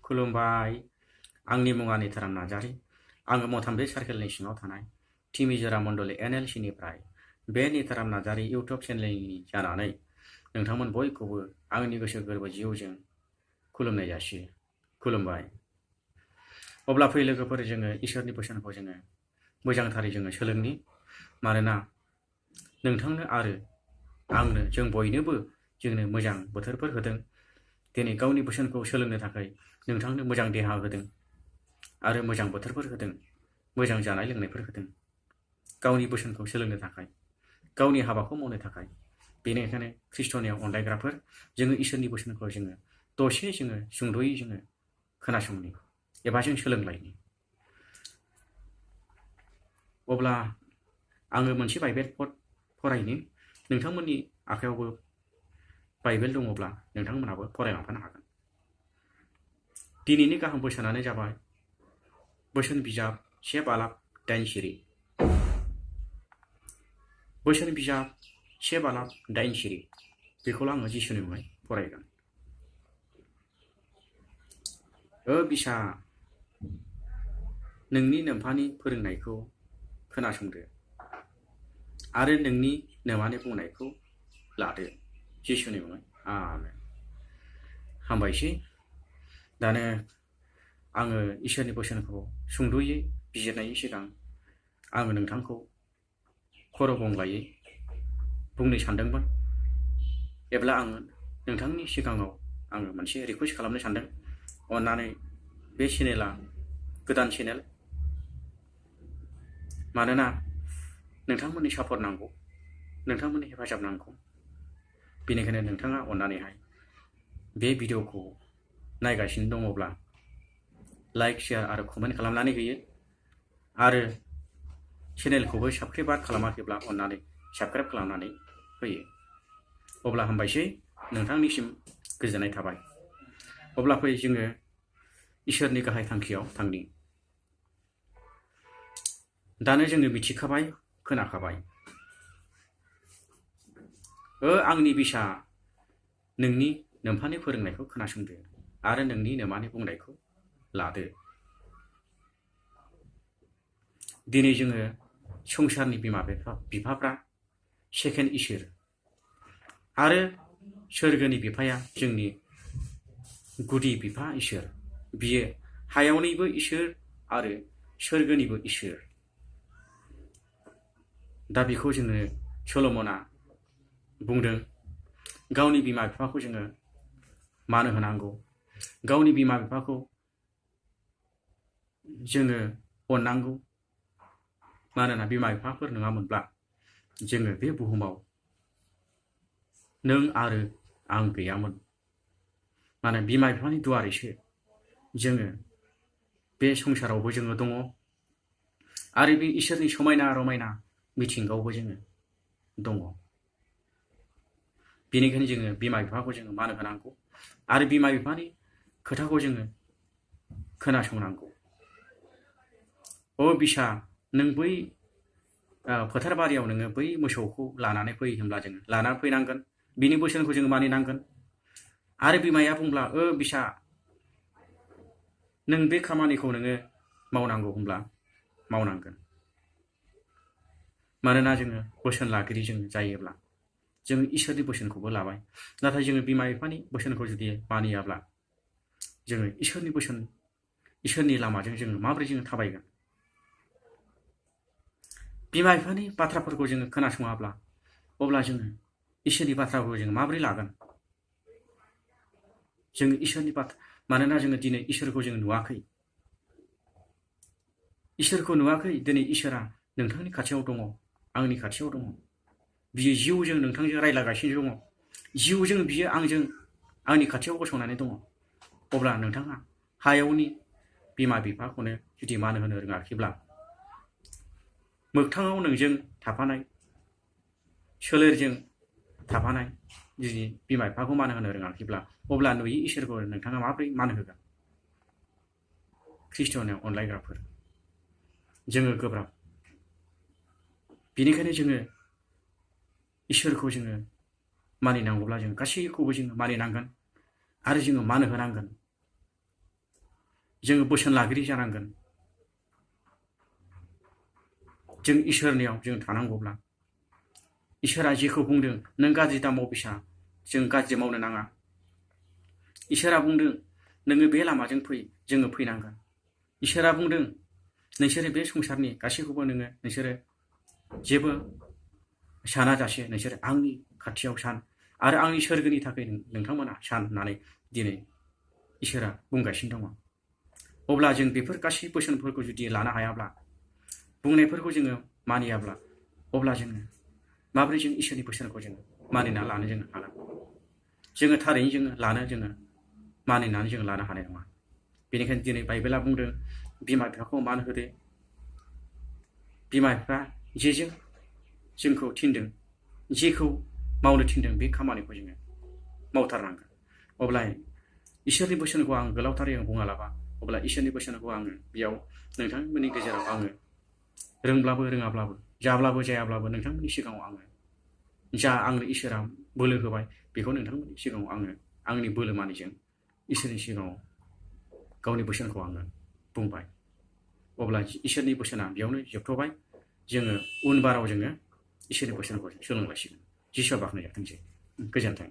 खुलुमबाय आंनि मुङा निताराम नार्जारी आङो मथाम्बिल सार्केलनि सिङाव थानाय तिमिजरा मण्डली N.E.L.C निफ्राय बे निताराम नार्जारी इउटुब चेनेलनि जानानै नोंथांमोन बयखौबो आंनि गोसो गोरबो जिउजों खुलुमनाय जासियो खुलुमबाय अब्ला फै लोगोफोर जोङो इसोरनि बोसोनखौ जोङो मोजांथारै जोङो सोलोंनि मानोना नोंथांनो आरो आंनो जों बयनोबो जोंनो मोजां बोथोरफोर होदों दिनै गावनि बोसोनखौ सोलोंनो थाखाय नोंथांनो मोजां देहा होदों आरो मोजां बोथोरफोर होदों मोजां जानाय लोंनायफोर होदों गावनि बोसोनखौ सोलोंनो थाखाय गावनि हाबाखौ मावनो थाखाय बेनिखायनो kristoniyao अनलायग्राफोर जोङो इसोरनि बोसोनखौ जोङो दसे जोङो सुंद'यै जोङो खोनासंनि एबा जों सोलोंलायनि अब्ला आङो मोनसे बाइबेल फरायनि नोंथांमोननि आखायावबो बाइबेल दङब्ला नोंथांमोनाबो फरायलांफानो हागोन दिनैनि गाहाम बोसोनानो जाबाय बोसोन बिजाब 1 बालाब 8 सिरि बोसोन बिजाब 1 बालाब 8 सिरि बेखौल' आङो जिसुनि मुङै फरायगोन बिसा नोंनि नोम्फानि फोरोंनायखौ खोनासंदो आरो नोंनि नोमानि बुंनायखौ लादो जिसुनि मुङै आमेन हामबायसै दानो आङो इसोरनि बोसोनखौ सुंद'यै बिजिरनायनि सिगां आङो नोंथांखौ खर' गंग्लायै बुंनो सानदोंमोन एब्ला आङो नोंथांनि सिगाङाव आङो मोनसे रिकुवेस्ट खालामनो सानदों अन्नानै बे चेनेला गोदान चेनेल मानोना नोंथांमोननि सापर्ट नांगौ नोंथांमोननि हेफाजाब नांगौ बेनिखायनो नोंथाङा अन्नानैहाय बे भिडिअखौ नायगासिनो दङब्ला लाइक शेयार आरो कमेन्ट खालामनानै होयो आरो चेनेलखौबो साबस्क्राइब खालामाखैब्ला अन्नानै साबस्क्राइब खालामनानै होयो अब्ला हामबायसै नोंथांनिसिम गोजोननाय थाबाय अब्ला फै जोङो इसोरनि गाहाय थांखियाव थांनि दानो जोङो मिथिखाबाय खोनाखाबाय आंनि बिसा नोंनि नोम्फानि फोरोंनायखौ खोनासंदो आरो नोंनि नोमानि बुंनायखौ लादो दिनै जोङो संसारनि बिमा बिफाफ्रा सेकेन्ड इसोर आरो सोरगोनि बिफाया जोंनि गुदि बिफा इसोर बियो हायावनिबो इसोर आरो सोरगोनिबो इसोर दा बेखौ जोङो सल'मना बुंदों गावनि बिमा बिफाखौ जोङो मान होनांगौ गावनि बिमा बिफाखौ जोङो अननांगौ मानोना बिमा बिफाफोर नङामोनब्ला जोङो बे बुहुमाव नों आरो आं गैयामोन माने बिमा बिफानि दुआरैसो जोङो बे संसारावबो जोङो दङ आरो बे इसोरनि समायना रमायना मिथिंगायावबो जोङो दङ बेनिखायनो जोङो बिमा बिफाखौ जोङो मान होनांगौ आरो बिमा बिफानि खोथाखौ जोङो खोनासंनांगौ बिसा नों बै फोथार बारियाव नोङो बै मोसौखौ लानानै फै होनब्ला जोङो लानानै फैनांगोन बिनि बोसोनखौ जोङो मानिनांगोन आरो बिमाया बुंब्ला बिसा नों बे खामानिखौ नोङो मावनांगौ होनब्ला मावनांगोन मानोना जोङो बोसोन लागिरि जों जायोब्ला जोङो इसोरनि बोसोनखौबो लाबाय नाथाय जोङो बिमा बिफानि बोसोनखौ जुदि मानियाब्ला जोङो इसोरनि लामाजों जोङो माबोरै जोङो थाबायगोन बिमा बिफानि बाथ्राफोरखौ जोङो खोनासङाब्ला अब्ला जोङो इसोरनि बाथ्राखौ जोङो माबोरै लागोन जोङो इसोरनि बाथ्रा मानोना जोङो दिनै इसोरखौ जों नुवाखै दिनै इसोरा नोंथांनि खाथियाव दङ आंनि खाथियाव दङ बियो जिउजों नोंथांजों रायलायगासिनो दङ जिउजों बियो आंनि खाथियाव गसंनानै दङ अब्ला नोंथाङा हायावनि बिमा बिफाखौनो जुदि मान होनो रोङाखैब्ला मोगथाङाव नोंजों थाफानाय सोलेरजों थाफानाय जुदि बिमा बिफाखौ मान होनो रोङाखैब्ला अब्ला नुयै इसोरखौ नोंथाङा माबोरै मान होगोन kristoniyao अनलायग्राफोर जोङो गोब्राब बेनिखायनो जोङो इसोरखौ जोङो मानिनांगौब्ला जों गासैखौबो जोङो मानिनांगोन आरो जोङो मान होनांगोन जोङो बोसोन लागिरि जानांगोन। जों इसोरनियाव जों थानांगौब्ला इसोरा जेखौ बुंदों नों गाज्रि दामाव बिसा जों गाज्रि मावनो नाङा। इसोरा बुंदों नोङो बे लामाजों फै जोङो फैनांगोन। इसोरा बुंदों नोंसोरो बे संसारनि गासैखौबो नोंसोरो जेबो सानाजासे नोंसोर आंनि खाथियाव सान आरो आंनि सोरगोनि थाखाय नोंथांमोना सान होननानै दिनै इसोरा बुंगासिनो दङ। अब्ला जों बेफोर गासै बोसोनफोरखौ जुदि लानो हायाब्ला बुंनायफोरखौ जोङो मानियाब्ला अब्ला जोङो माबोरै जों इसोरनि बोसोनखौ जोङो मानिना लानो जोङो हागोन? जोङो थारैनो जोङो मानिनानै जोङो लानो हानाय नङा। बेनिखायनो दिनै बाइबेला बुंदों बिमा बिफाखौ मान होदो। बिमा बिफा जेजों जोंखौ थिनदों जेखौ मावनो थिनदों बे खामानिखौ जोङो मावथारनांगोन। अब्ला इसोरनि बोसोनखौ आं गोलावथारै बुङालाबा अब्ला इसोरनि बोसोनखौ आङो बेयाव नोंथांमोननि गेजेराव आङो रोंब्लाबो रोङाब्लाबो जाब्लाबो जायाब्लाबो नोंथांमोननि सिगाङाव आङो जा आंनो इसोरा बोलो होबाय बेखौ नोंथांमोननि सिगाङाव आङो आंनि बोलो मानिजों इसोरनि सिगाङाव गावनि बोसोनखौ आङो बुंबाय। अब्ला इसोरनि बोसोना बेयावनो जोबथ'बाय। जोङो उन बाराव जोङो इसोरनि बोसोनखौ सोलोंलायसिगोन। जिसुआ बाख्नायजाथोंसै। गोजोन्थों।